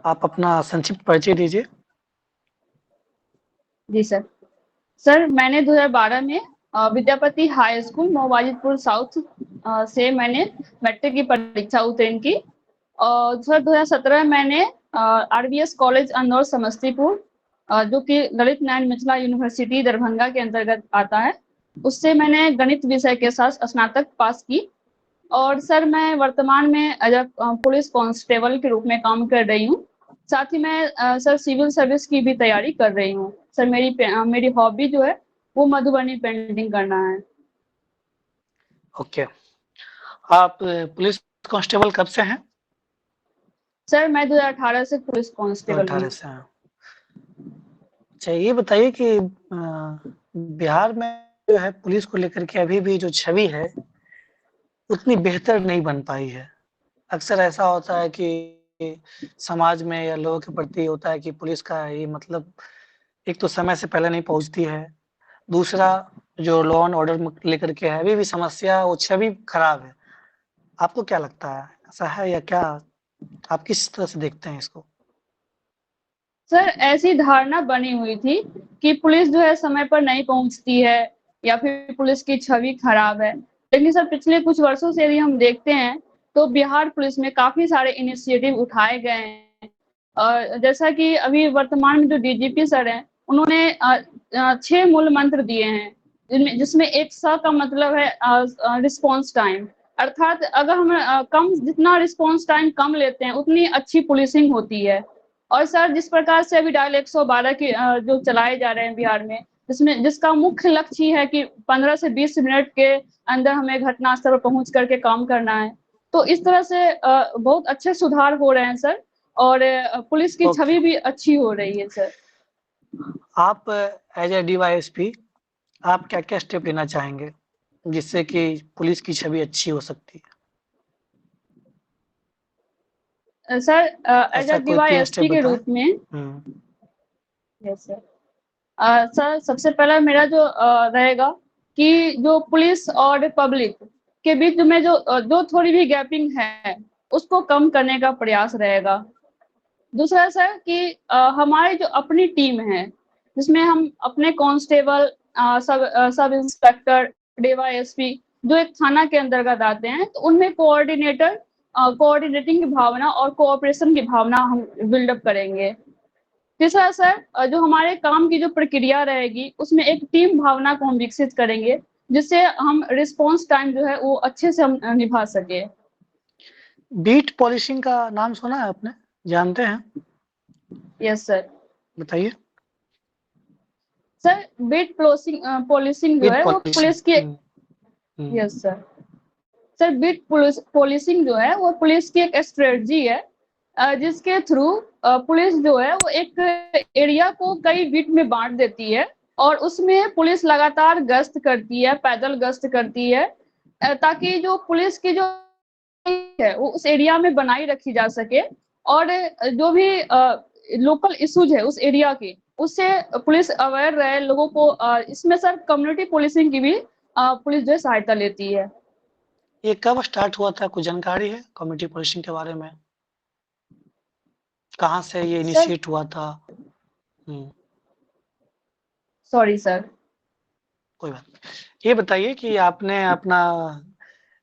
आप अपना संक्षिप्त परिचय दीजिए। जी सर। सर मैंने 2012 में विद्यापति हाई स्कूल मोबाजिदपुर साउथ से मैंने मैट्रिक की परीक्षा उत्तीर्ण की। और सर 2017 में मैंने आरबीएस कॉलेज अंदौर समस्तीपुर, जो कि ललित नारायण मिथिला यूनिवर्सिटी दरभंगा के अंतर्गत आता है, उससे मैंने गणित विषय के साथ स्नातक पास की। और सर मैं वर्तमान में एज अ पुलिस कांस्टेबल के रूप में काम कर रही हूँ। साथ ही मैं सर सिविल सर्विस की भी तैयारी कर रही हूँ। सर मेरी हॉबी जो है वो मधुबनी पेंटिंग करना है। ओके। आप पुलिस कांस्टेबल कब से हैं? सर मैं 2018 से पुलिस तो कांस्टेबल हूँ। 18 से हैं। अच्छा, ये बताइए कि बिहार में जो है पुलिस को लेकर के अभी भी जो छवि है उतनी बेहतर नहीं बन पाई है। अक्सर ऐसा होता है कि समाज में या लोगों के प्रति होता है कि पुलिस का ये मतलब एक तो समय से पहले नहीं पहुंचती है, दूसरा जो लॉ एंड ऑर्डर लेकर के है अभी भी समस्या, वो छवि खराब है। आपको क्या लगता है, ऐसा है या क्या? आप किस तरह से देखते हैं इसको? सर ऐसी धारणा बनी हुई थी कि पुलिस जो है समय पर नहीं पहुंचती है या फिर पुलिस की छवि खराब है। लेकिन सर पिछले कुछ वर्षों से यदि हम देखते हैं तो बिहार पुलिस में काफी सारे इनिशिएटिव उठाए गए हैं। और जैसा कि अभी वर्तमान में जो डीजीपी सर हैं, उन्होंने 6 मूल मंत्र दिए हैं, जिसमें एक स का मतलब है रिस्पॉन्स टाइम। अर्थात अगर हम कम जितना रिस्पॉन्स टाइम कम लेते हैं उतनी अच्छी पुलिसिंग होती है। और सर जिस प्रकार से अभी डायल 112 के जो चलाए जा रहे हैं बिहार में, जिसका मुख्य लक्ष्य है कि 15 से 20 मिनट के अंदर हमें घटनास्थल पर पहुंच करके काम करना है। तो इस तरह से बहुत अच्छे सुधार हो रहे हैं सर। और पुलिस की ओके। छवि भी अच्छी हो रही है सर। आप एज ए डीवाईएसपी आप क्या-क्या स्टेप लेना चाहेंगे, जिससे कि पुलिस की छवि अच्छी हो सकती है? सर एज अ ऐसा कोई 3 स्टेप डीवाईएसपी के बताएँ? रूप में। हुँ। Yes sir. सर सबसे पहला मेरा जो रहेगा कि जो पुलिस और पब्लिक के बीच में जो थोड़ी भी गैपिंग है उसको कम करने का प्रयास रहेगा। दूसरा सर कि हमारी जो अपनी टीम है, जिसमें हम अपने कांस्टेबल, सब इंस्पेक्टर, डीवाईएसपी जो एक थाना के अंतर्गत आते हैं, तो उनमें कोऑर्डिनेटिंग की भावना और कोऑपरेशन की भावना हम बिल्डअप करेंगे। तीसरा सर जो हमारे काम की जो प्रक्रिया रहेगी उसमें एक टीम भावना को हम विकसित करेंगे, जिससे हम रिस्पॉन्स टाइम जो है वो अच्छे से हम निभा सके। बीट पॉलिशिंग का नाम सुना है आपने? जानते हैं? Yes sir. बताइए। सर बीट पॉलिसिंग जो बीट है वो पॉलिशिंग। पुलिस की। हुँ, हुँ। Yes sir. Sir beat policing जो है वो पुलिस की एक स्ट्रेटजी है, जिसके थ्रू पुलिस जो है वो एक एरिया को कई बीट में बांट देती है। और उसमें पुलिस लगातार गश्त करती है, पैदल गश्त करती है, ताकि जो पुलिस की जो है वो उस एरिया में बनाई रखी जा सके। और जो भी लोकल इश्यूज है उस एरिया के, उससे पुलिस अवेयर रहे लोगों को। इसमें सर कम्युनिटी पुलिसिंग की भी पुलिस जो है सहायता लेती है। ये कब स्टार्ट हुआ था, कुछ जानकारी है कम्युनिटी पुलिसिंग के बारे में? कहाँ से ये सर इनिशिएट हुआ था? हुँ, सॉरी सर। कोई बात नहीं। ये बताइए कि आपने अपना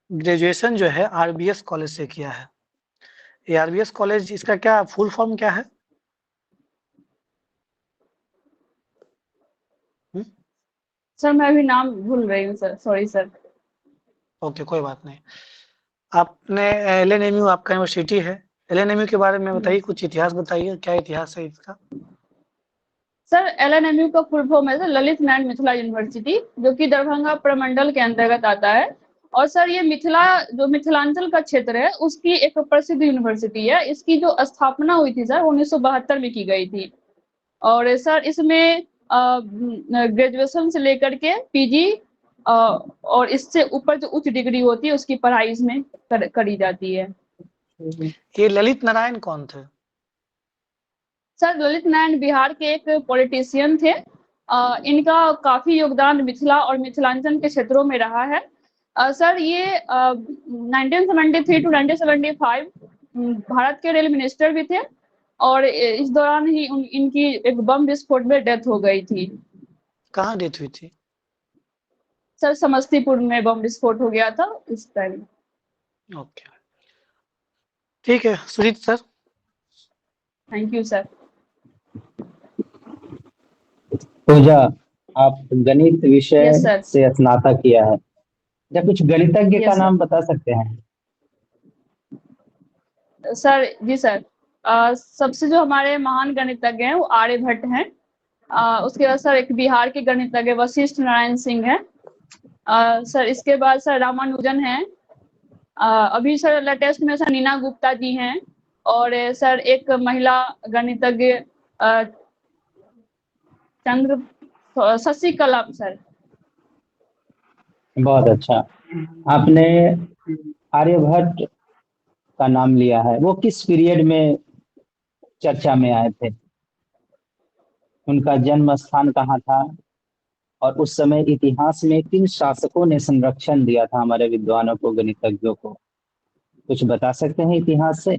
ग्रेजुएशन जो है आरबीएस कॉलेज से किया है। ये आरबीएस कॉलेज, इसका क्या फुल फॉर्म क्या है? हुँ, सर मैं अभी नाम भूल रही हूँ सर, सॉरी सर। ओके, कोई बात नहीं। आपने एलएनएमयू आपका यूनिवर्सिटी है। एलएनएमयू के बारे में बताइए, कुछ इतिहास बताइए, क्या इतिहास है इसका? सर एलएनएमयू का फुल फॉर्म है सर ललित नारायण मिथिला यूनिवर्सिटी, जो कि दरभंगा प्रमंडल के अंतर्गत आता है। और सर ये मिथिला जो मिथिलांचल का क्षेत्र है उसकी एक प्रसिद्ध यूनिवर्सिटी है। इसकी जो स्थापना हुई थी सर 1972 में की गई थी। और सर इसमें ग्रेजुएशन से लेकर के पीजी और इससे ऊपर जो उच्च डिग्री होती है उसकी पढ़ाई इसमें करी जाती है। ये ललित नारायण कौन थे? सर ललित नारायण बिहार के एक पॉलिटिशियन थे। इनका काफी योगदान मिथिला और मिथिलांचल के क्षेत्रों में रहा है। सर ये 1973 टू 1975 भारत के रेल मिनिस्टर भी थे। और इस दौरान ही इनकी एक बम विस्फोट में डेथ हो गई थी। कहाँ डेथ हुई थी? सर समस्तीपुर में बम विस्फोट हो गया था इस टाइम। ओके, ठीक है Sujeet sir. Thank you sir. Pooja, आप गणित विषय यस सर। से स्नातक किया है, क्या कुछ गणितज्ञ का यस सर। नाम बता सकते हैं? सर जी सर, सबसे जो हमारे महान गणितज्ञ हैं वो आर्यभट्ट हैं। उसके बाद सर एक बिहार के गणितज्ञ वशिष्ठ नारायण सिंह हैं। सर इसके बाद सर रामानुजन हैं। अभी सर लेटेस्ट में सर नीना गुप्ता जी हैं। और सर एक महिला गणितज्ञ शशिकला सर। बहुत अच्छा। आपने आर्यभट्ट का नाम लिया है, वो किस पीरियड में चर्चा में आए थे? उनका जन्म स्थान कहाँ था? और उस समय इतिहास में किन शासकों ने संरक्षण दिया था हमारे विद्वानों को, गणितज्ञों को? कुछ बता सकते हैं इतिहास से?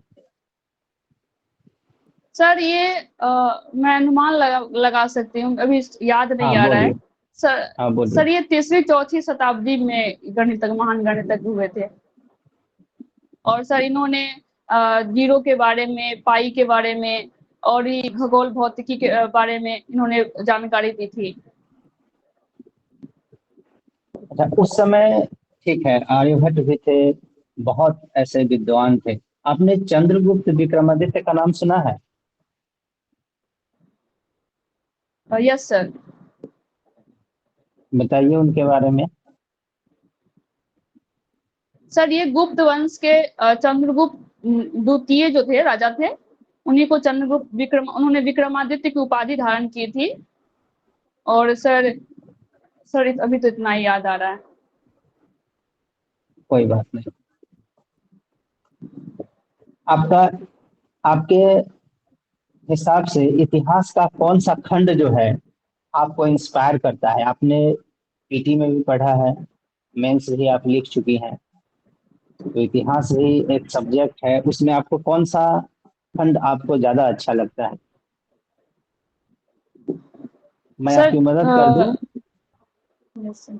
सर ये मैं अनुमान लगा सकती हूँ, अभी याद नहीं हाँ आ रहा है। बोलिए। हाँ बोलिए। सर ये 3वीं-4वीं शताब्दी में महान गणितज्ञ हुए थे। और सर इन्होंने जीरो के बारे में, पाई के बारे में और ये खगोल भौतिकी के बारे में इन्होंने जानकारी दी थी। अच्छा, उस समय ठीक है, आर्यभट्ट भी थे, बहुत ऐसे विद्वान थे। आपने चंद्रगुप्त विक्रमादित्य का नाम सुना है? Yes sir. बताइए उनके बारे में। सर ये गुप्त वंश के चंद्रगुप्त द्वितीय जो थे राजा थे, उन्हीं को उन्होंने विक्रमादित्य की उपाधि धारण की थी। और सर अभी तो इतना ही याद आ रहा है। कोई बात नहीं। आपका आपके हिसाब से इतिहास का कौन सा खंड जो है आपको इंस्पायर करता है? आपने पीटी में भी पढ़ा है, मेंस भी आप लिख चुकी हैं, तो इतिहास भी एक सब्जेक्ट है, उसमें आपको कौन सा खंड आपको ज्यादा अच्छा लगता है? मैं सर आपकी मदद कर दूं? Yes sir.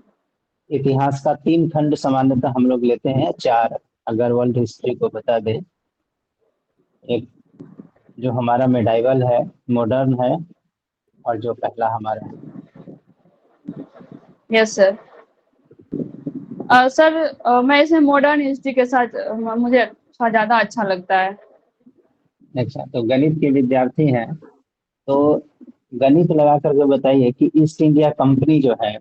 इतिहास का 3 खंड सामान्यतः हम लोग लेते हैं, 4 अगर वर्ल्ड हिस्ट्री को बता दें। एक जो हमारा मेडाइवल है, मॉडर्न है, और जो पहला हमारा है। Yes sir. सर मैं इसमें मॉडर्न हिस्ट्री के साथ मुझे ज्यादा अच्छा लगता है। अच्छा, तो गणित के विद्यार्थी हैं, तो गणित लगा करके बताइए कि ईस्ट इंडिया कंपनी जो है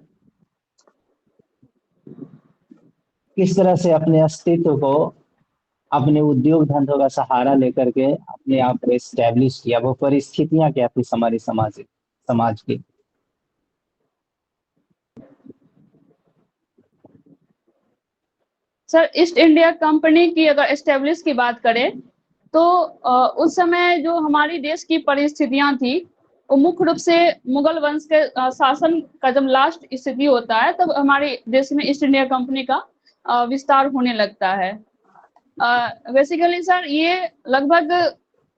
किस तरह से अपने अस्तित्व को, अपने उद्योग धंधों का सहारा लेकर के अपने आप को एस्टेब्लिश किया? वो परिस्थितियां क्या थी हमारी समाज की? सर ईस्ट इंडिया कंपनी की अगर एस्टेब्लिश की बात करें तो उस समय जो हमारी देश की परिस्थितियां थी वो मुख्य रूप से मुगल वंश के शासन का जब लास्ट स्थिति होता है तब हमारे देश में ईस्ट इंडिया कंपनी का विस्तार होने लगता है। बेसिकली सर ये लगभग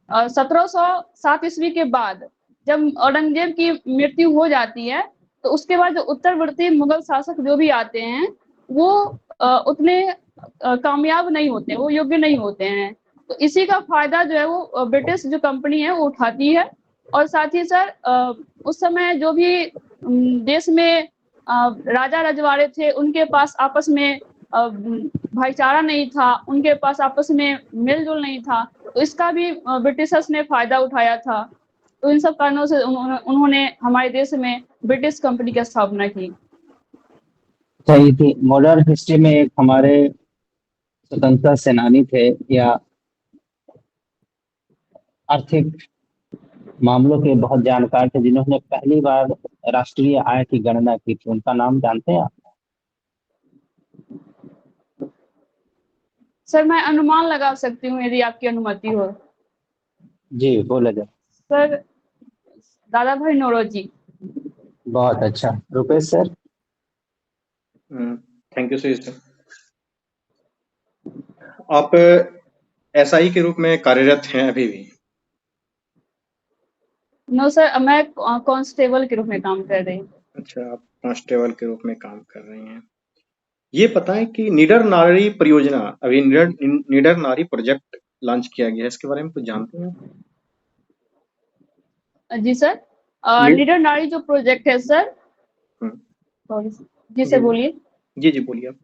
1707 ईस्वी के बाद जब औरंगजेब की मृत्यु हो जाती है तो उसके बाद जो उत्तरवर्ती मुगल शासक जो भी आते हैं वो उतने कामयाब नहीं होते, वो योग्य नहीं होते हैं। तो इसी का फायदा जो है वो ब्रिटिश जो कंपनी है वो उठाती है। और साथ ही सर उस समय जो भी देश में राजा रजवाड़े थे उनके पास आपस में भाईचारा नहीं था, उनके पास आपस में मेल-जोल नहीं था, तो इसका भी ब्रिटिशर्स ने फायदा उठाया था। तो इन सब कारणों से उन्होंने हमारे देश में ब्रिटिश कंपनी की स्थापना की। सही थी। मॉडर्न हिस्ट्री में एक हमारे स्वतंत्रता सेनानी थे, या आर्थिक मामलों के बहुत जानकार थे, जिन्होंने पहली बार राष्ट्रीय आय की गणना की थी, उनका नाम जानते हैं आप? सर मैं अनुमान लगा सकती हूँ यदि आपकी अनुमति हो। जी बोला जाए। सर दादा भाई नौरोजी। बहुत अच्छा। Rupesh sir? Thank you sir. आप एसआई के रूप में कार्यरत हैं अभी भी? नो सर, मैं कांस्टेबल के रूप में काम कर रही हूँ। अच्छा, आप कांस्टेबल के रूप में काम कर रही हैं। ये बताएं कि निडर नारी परियोजना, अभी निडर नारी प्रोजेक्ट लॉन्च किया गया है, इसके बारे में कुछ जानते हैं? जी सर, नि- लीडर नारी जो प्रोजेक्ट है सर, हम्म, सॉरी जी सर बोलिए। जी बोलिए आप।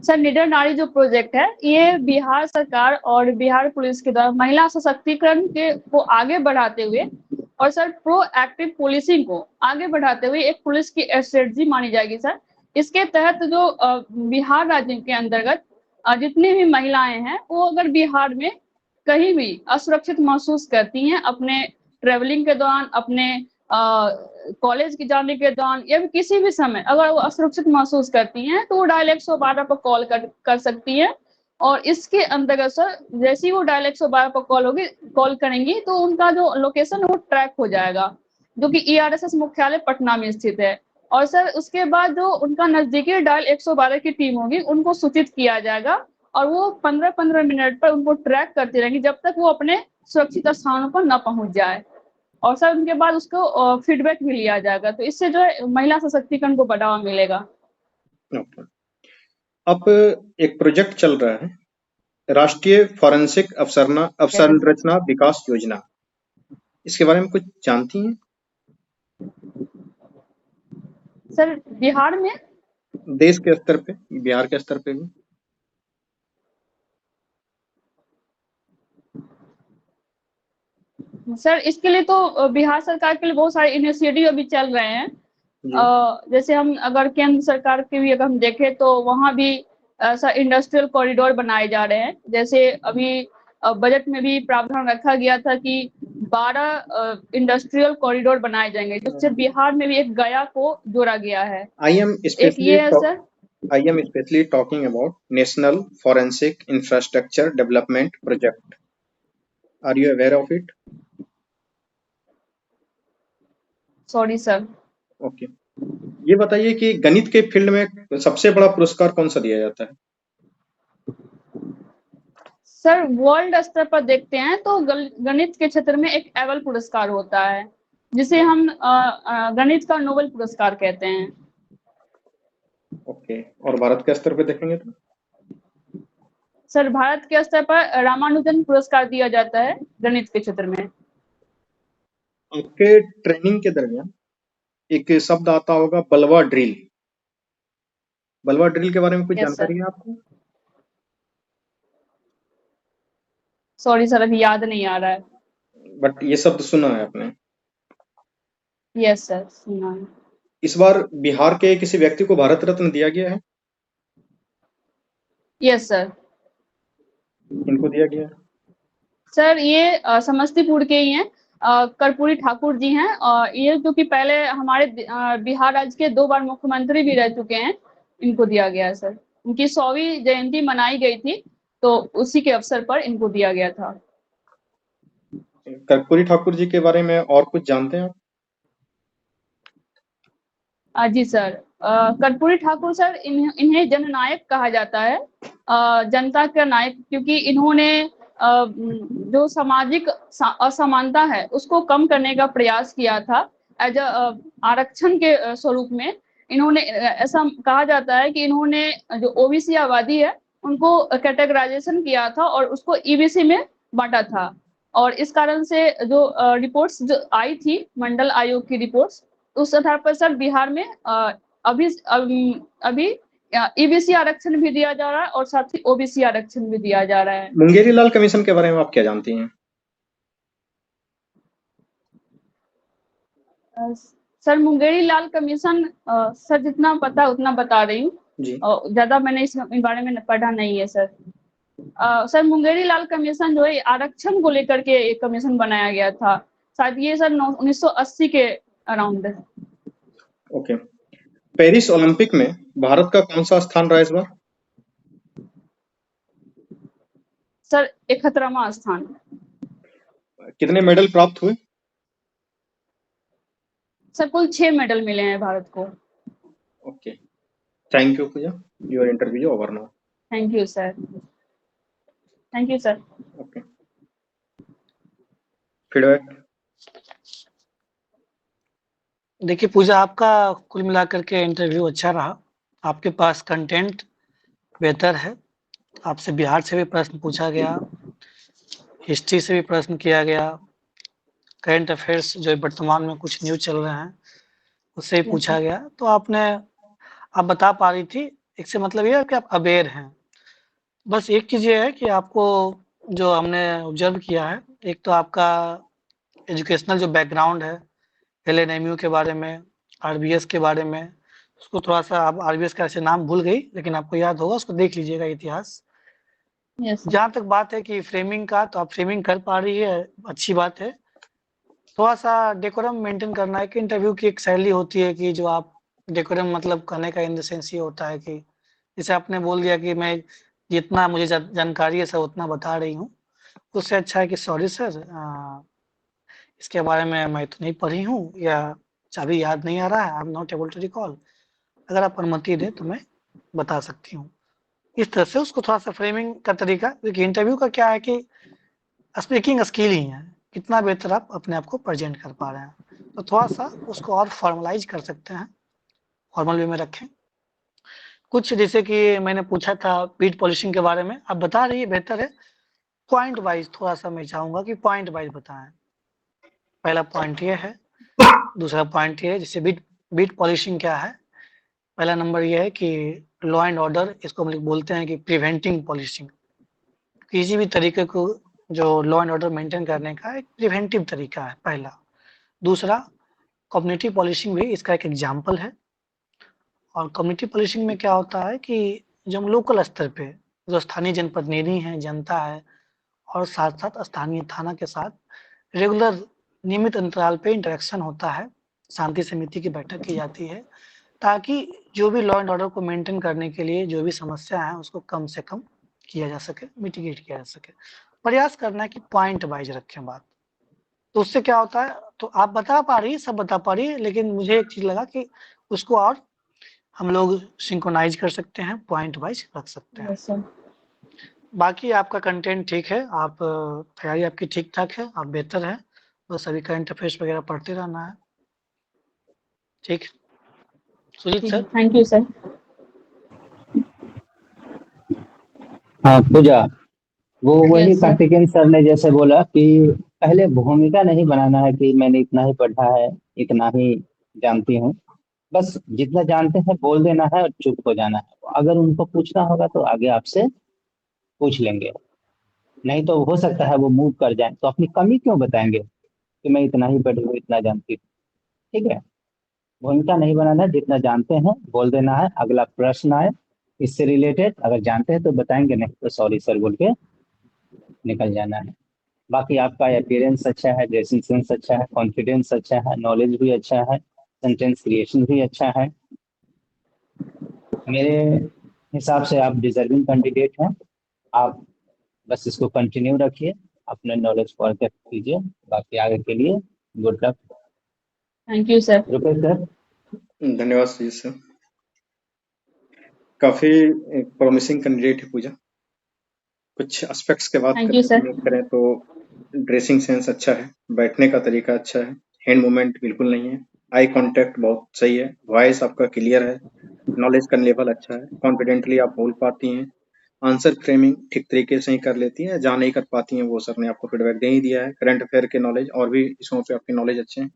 सर, लीडर नारी जो प्रोजेक्ट है, ये बिहार सरकार और बिहार पुलिस के द्वारा महिला सशक्तिकरण के को आगे बढ़ाते हुए और सर प्रोएक्टिव पुलिसिंग को आगे बढ़ाते हुए एक पुलिस की स्ट्रेटजी मानी जाएगी सर। इसके तहत जो बिहार राज्य के अंतर्गत जितनी भी महिलाएं हैं, वो अगर बिहार में कहीं भी असुरक्षित महसूस करती हैं अपने ट्रेवलिंग के दौरान, अपने कॉलेज के जाने के दौरान या फिर किसी भी समय अगर वो असुरक्षित महसूस करती हैं, तो वो डायल 112 पर कॉल कर सकती हैं। और इसके अंतर्गत सर, जैसे ही वो डायल 112 पर कॉल करेंगी, तो उनका जो लोकेशन है वो ट्रैक हो जाएगा, जो कि ERSS मुख्यालय पटना में स्थित है। और सर उसके बाद जो उनका नजदीकी डायल 112 की टीम होगी, उनको सूचित किया जाएगा और वो 15-15 मिनट पर उनको ट्रैक करती रहेंगी जब तक वो अपने सुरक्षित स्थानों पर न पहुंच जाए। और सर उनके बाद उसको फीडबैक भी लिया जाएगा, तो इससे जो है महिला सशक्तिकरण को बढ़ावा मिलेगा। ओके। अब एक प्रोजेक्ट चल रहा है, राष्ट्रीय फॉरेंसिक अवसंरचना विकास योजना, इसके बारे में कुछ जानती हैं? सर बिहार में देश के स्तर पे, बिहार के स्तर पे भी? सर इसके लिए तो बिहार सरकार के लिए बहुत सारे इनिशिएटिव अभी चल रहे हैं। जैसे हम अगर केंद्र सरकार के भी अगर हम देखें, तो वहाँ भी ऐसा इंडस्ट्रियल कॉरिडोर बनाए जा रहे हैं। जैसे अभी बजट में भी प्रावधान रखा गया था कि 12 इंडस्ट्रियल कॉरिडोर बनाए जाएंगे, जिससे बिहार में भी एक गया को जोड़ा गया है। एक ये है sir. I am especially talking about National Forensic Infrastructure Development Project. Are you aware of it? Sorry sir. Okay. ये बताइए कि गणित के फील्ड में सबसे बड़ा पुरस्कार कौन सा दिया जाता है? सर वर्ल्ड स्तर पर देखते हैं तो गणित के क्षेत्र में एक एबल पुरस्कार होता है, जिसे हम गणित का नोबेल पुरस्कार कहते हैं। ओके। और भारत के स्तर पे देखेंगे तो? सर भारत के स्तर पर रामानुजन पुरस्कार दिया जाता है गणित के क्षेत्र में। आपके ट्रेनिंग के दरमियान एक शब्द आता होगा, बलवा ड्रिल। बलवा ड्रिल के बारे में कुछ जानकारी है आपको? सॉरी सर, अभी याद नहीं आ रहा है। बट ये शब्द सुना है आपने? यस सर, सुना है। इस बार बिहार के किसी व्यक्ति को भारत रत्न दिया गया है? Yes sir. इनको दिया गया है? सर ये समस्तीपुर के ही हैं, कर्पूरी ठाकुर जी हैं। ये जो कि पहले हमारे बिहार राज्य के 2 बार मुख्यमंत्री भी रह चुके हैं, इनको दिया गया है सर। उनकी 100वीं जयंती मनाई गई थी, तो उसी के अवसर पर इनको दिया गया था। कर्पूरी ठाकुर जी के बारे में और कुछ जानते हैं आप? जी सर, कर्पूरी ठाकुर सर, इन्हें जननायक कहा जाता है, जनता का नायक, क्योंकि इन्होंने जो सामाजिक असमानता है उसको कम करने का प्रयास किया था। एज आरक्षण के स्वरूप में इन्होंने, ऐसा कहा जाता है कि इन्होंने जो ओबीसी आबादी है उनको कैटेगराइजेशन किया था और उसको ईबीसी में बांटा था। और इस कारण से जो रिपोर्ट्स जो आई थी मंडल आयोग की रिपोर्ट्स, उस आधार पर सर बिहार में अभी ईबीसी आरक्षण भी दिया जा रहा है और साथ ही ओबीसी आरक्षण भी दिया जा रहा है। मुंगेरी लाल कमीशन के बारे में आप क्या जानती हैं? सर मुंगेरी लाल कमीशन, सर जितना पता उतना बता रही हूँ, ज्यादा मैंने इस बारे में पढ़ा नहीं है सर। सर मुंगेरी लाल कमीशन जो है आरक्षण को लेकर के एक कमीशन बनाया गया था, शायद ये सर 1980 के अराउंड। ओके। पेरिस ओलंपिक में भारत का कौन सा स्थान रहा इस बार? सर 71वां स्थान। कितने मेडल प्राप्त हुए? सर कुल 6 मेडल मिले हैं भारत को। Okay, thank you Puja, your interview over now. Thank you sir. Thank you sir. Okay, feedback. देखिए पूजा, आपका कुल मिलाकर के इंटरव्यू अच्छा रहा। आपके पास कंटेंट बेहतर है। आपसे बिहार से भी प्रश्न पूछा गया, हिस्ट्री से भी प्रश्न किया गया, करंट अफेयर्स जो वर्तमान में कुछ न्यूज़ चल रहे हैं उससे भी पूछा गया। तो आप बता पा रही थी। इससे मतलब ये है कि आप अवेयर हैं। बस एक चीज़ ये है कि आपको जो हमने ऑब्जर्व किया है, एक तो आपका एजुकेशनल जो बैकग्राउंड है, एलएनएमयू के बारे में, आरबीएस के बारे में, उसको थोड़ा-सा आप आरबीएस का ऐसे नाम भूल गई, लेकिन आपको याद होगा, उसको देख लीजिएगा इतिहास। Yes sir. जहाँ तक बात है कि फ्रेमिंग का, तो आप फ्रेमिंग कर पा रही है, अच्छी बात है। थोड़ा-सा डेकोरम मेंटेन करना है कि इंटरव्यू की एक शैली होती है कि जो आप डेकोरम मतलब कहने का इन द सेंस ये होता है कि जैसे आपने बोल दिया कि मैं जितना मुझे जानकारी है सर उतना बता रही हूँ। उससे अच्छा है कि सॉरी सर, इसके बारे में मैं तो नहीं पढ़ी हूँ या अभी याद नहीं आ रहा है, I am not able to recall. अगर आप अनुमति दें तो मैं बता सकती हूँ। इस तरह से उसको थोड़ा-सा फ्रेमिंग का तरीका, क्योंकि इंटरव्यू का क्या है कि स्पीकिंग स्किल ही है, कितना बेहतर आप अपने आप को प्रेज़ेंट कर पा रहे हैं। तो थोड़ा-सा उसको और फॉर्मलाइज़ कर सकते हैं, फॉर्मल वे में रखें। कुछ जैसे कि मैंने पूछा था बीट पॉलिशिंग के बारे में, आप बता रही है बेहतर है। पॉइंट वाइज़ थोड़ा-सा मैं चाहूँगा कि पॉइंट वाइज़ बताएँ। पहला पॉइंट ये है, दूसरा पॉइंट ये है जैसे बीट पॉलिशिंग क्या है? पहला नंबर ये है कि लॉ एंड ऑर्डर, इसको हम लोग बोलते हैं कि प्रिवेंटिंग पॉलिशिंग। किसी भी तरीके को जो लॉ एंड ऑर्डर मेंटेन करने का एक प्रिवेंटिव तरीका है, पहला। दूसरा, कम्युनिटी पॉलिशिंग भी इसका एक एग्जाम्पल है। और कम्युनिटी पॉलिशिंग में क्या होता है कि जब हम लोकल स्तर पे जो स्थानीय जनप्रतिनिधि हैं, जनता है, और साथ-साथ स्थानीय थाना के साथ रेगुलर नियमित अंतराल पे इंटरेक्शन होता है, शांति समिति की बैठक की जाती है, ताकि जो भी लॉ एंड ऑर्डर को मेंटेन करने के लिए जो भी समस्या है उसको कम से कम किया जा सके, मिटिगेट किया जा सके। प्रयास करना है कि पॉइंट वाइज रखें बात। तो उससे क्या होता है, तो आप बता पा रही है, सब बता पा रही है, लेकिन मुझे एक चीज़ लगा कि उसको और हम लोग सिंक्रोनाइज कर सकते हैं, पॉइंट वाइज रख सकते हैं। Yes sir. बाकी आपका कंटेंट ठीक है, आप तैयारी आपकी ठीक-ठाक है, आप बेहतर हैं, बस अभी करंट अफेयर्स वगैरह पढ़ते रहना है। ठीक। सुजीत ठीक है, सर? Thank you sir. हाँ पूजा, वो वही यस सर। कार्तिकेयन सर ने जैसे बोला कि पहले भूमिका नहीं बनाना है कि मैंने इतना ही पढ़ा है, इतना ही जानती हूँ। बस जितना जानते हैं बोल देना है और चुप हो जाना है। अगर उनको पूछना होगा तो आगे आपसे पूछ लेंगे, नहीं तो हो सकता है वो मूव कर जाए। तो अपनी कमी क्यों बताएंगे कि मैं इतना ही पढ़ी हूँ, इतना जानती हूँ। ठीक है, भूमिका नहीं बनाना है, जितना जानते हैं बोल देना है। अगला प्रश्न आए इससे रिलेटेड, अगर जानते हैं तो बताएंगे, नहीं तो सॉरी सर बोल के निकल जाना है। बाकी आपका अपीयरेंस अच्छा है, ड्रेसिंग सेंस अच्छा है, कॉन्फिडेंस अच्छा है, नॉलेज भी अच्छा है, सेंटेंस क्रिएशन भी अच्छा है। मेरे हिसाब से आप डिजर्विंग कैंडिडेट हैं। आप बस इसको कंटिन्यू रखिए, अपने नॉलेज को और कीजिए। बाकी आगे के लिए good luck. Thank you sir. Rupesh sir. धन्यवाद सुजीत सर। काफी प्रॉमिसिंग कैंडिडेट है पूजा। कुछ एस्पेक्ट्स के बात थैंक यू सर। करें तो ड्रेसिंग सेंस अच्छा है, बैठने का तरीका अच्छा है, हैंड मूवमेंट बिल्कुल नहीं है, आई कांटेक्ट बहुत सही है, वॉइस आपका क्लियर है, नॉलेज का लेवल अच्छा है, कॉन्फिडेंटली आप बोल पाती हैं, आंसर फ्रेमिंग ठीक तरीके से ही कर लेती हैं। जहाँ नहीं कर पाती हैं वो सर ने आपको फीडबैक दे ही दिया है। करंट अफेयर के नॉलेज और भी इसमें पे आपकी नॉलेज अच्छे हैं।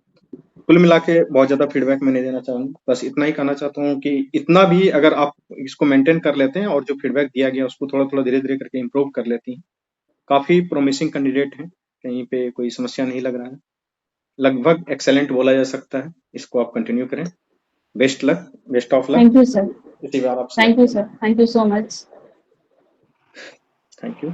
कुल मिला के बहुत ज्यादा फीडबैक मैं नहीं देना चाहूंगा, बस इतना ही कहना चाहता हूँ कि इतना भी अगर आप इसको मेंटेन कर लेते हैं और जो फीडबैक दिया गया उसको थोड़ा थोड़ा धीरे धीरे करके इम्प्रूव कर लेती हैं, काफी प्रोमिसिंग कैंडिडेट हैं, कहीं पे कोई समस्या नहीं लग रहा है, लगभग एक्सेलेंट बोला जा सकता है। इसको आप कंटिन्यू करें। Best luck, best of luck. Thank you sir. इसी बार आप thank you select sir. Thank you so much. करें। Thank you.